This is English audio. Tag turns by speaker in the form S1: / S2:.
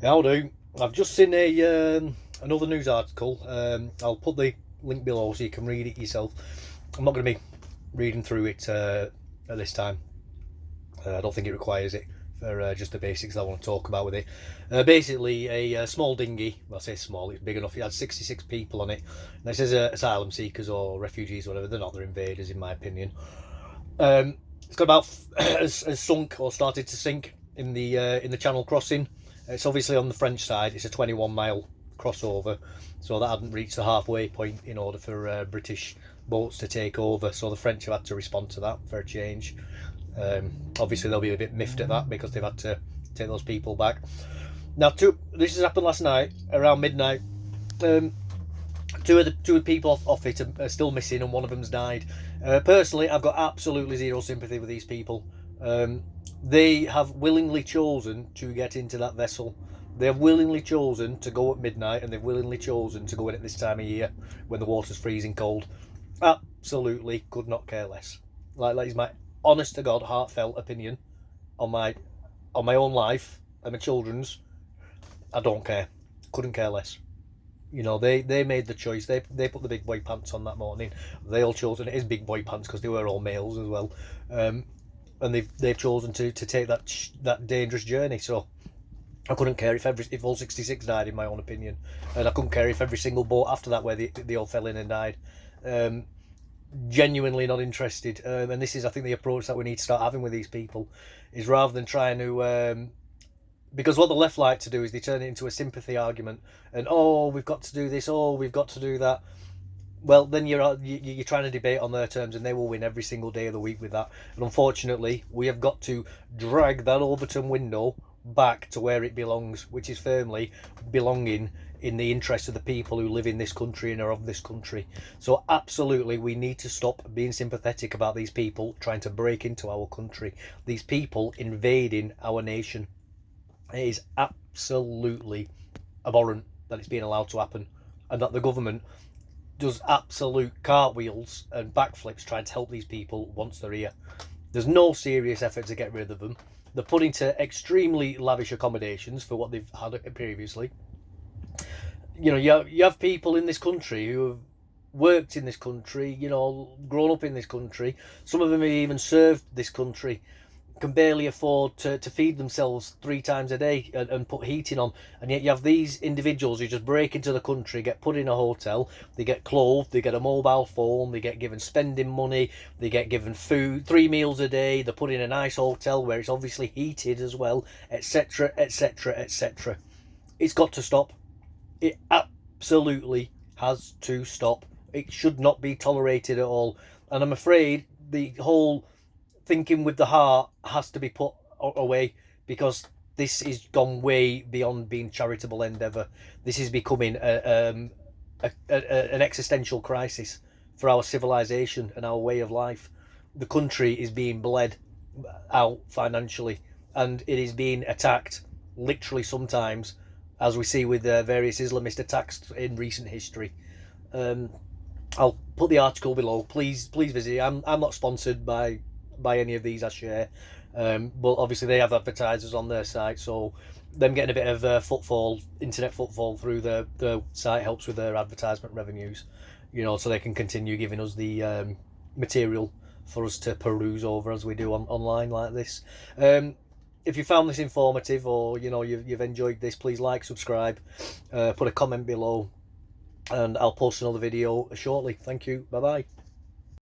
S1: How do? I've just seen another news article. I'll put the link below so you can read it yourself. I'm not going to be reading through it at this time. I don't think it requires it for just the basics I want to talk about with it. Basically, a small dinghy. Well, I say small, it's big enough. It had 66 people on it. And it says asylum seekers or refugees, or whatever. They're not, they're invaders, in my opinion. It's got about has sunk or started to sink in the Channel crossing. It's obviously on the French side. It's a 21-mile crossover, so that hadn't reached the halfway point in order for British boats to take over. So the French have had to respond to that for a change. Obviously, they'll be a bit miffed at that because they've had to take those people back. Now, this has happened last night around midnight. Two of the people off it are still missing, and one of them's died. Personally, I've got absolutely zero sympathy with these people. They have willingly chosen to get into that vessel. They have willingly chosen to go at midnight, and they've willingly chosen to go in at this time of year when the water's freezing cold. Absolutely could not care less. Like that is my honest to God, heartfelt opinion on my own life and my children's. I don't care. Couldn't care less. You know, they made the choice. They put the big boy pants on that morning. They all chose, and it is big boy pants because they were all males as well. And they've chosen to take that dangerous journey. So I couldn't care if all 66 died, in my own opinion, and I couldn't care if every single boat after that where they all fell in and died. Genuinely not interested. And this is, I think, the approach that we need to start having with these people, is rather than trying to because what the left like to do is they turn it into a sympathy argument, and we've got to do this, we've got to do that. Well, then you're trying to debate on their terms, and they will win every single day of the week with that. And unfortunately, we have got to drag that Overton window back to where it belongs, which is firmly belonging in the interest of the people who live in this country and are of this country. So absolutely, we need to stop being sympathetic about these people trying to break into our country, these people invading our nation. It is absolutely abhorrent that it's being allowed to happen, and that the government does absolute cartwheels and backflips trying to help these people once they're here. There's no serious effort to get rid of them. They're put into extremely lavish accommodations for what they've had previously. You know, you have people in this country who have worked in this country, you know, grown up in this country. Some of them have even served this country, can barely afford to feed themselves 3 times a day and put heating on, and yet you have these individuals who just break into the country, get put in a hotel, they get clothed, they get a mobile phone, they get given spending money, they get given food, 3 meals a day, they're put in a nice hotel where it's obviously heated as well, etc, etc, etc. It's got to stop. It absolutely has to stop. It should not be tolerated at all, and I'm afraid the whole thinking with the heart has to be put away, because this is gone way beyond being charitable endeavour. This is becoming an existential crisis for our civilization and our way of life. The country is being bled out financially, and it is being attacked literally sometimes, as we see with various Islamist attacks in recent history. I'll put the article below. Please visit it. I'm not sponsored by any of these I share, but obviously they have advertisers on their site, so them getting a bit of internet footfall through the site helps with their advertisement revenues, you know, so they can continue giving us the material for us to peruse over as we do online like this. If you found this informative, or you know you've enjoyed this, please like, subscribe, put a comment below, and I'll post another video shortly. Thank you. Bye bye.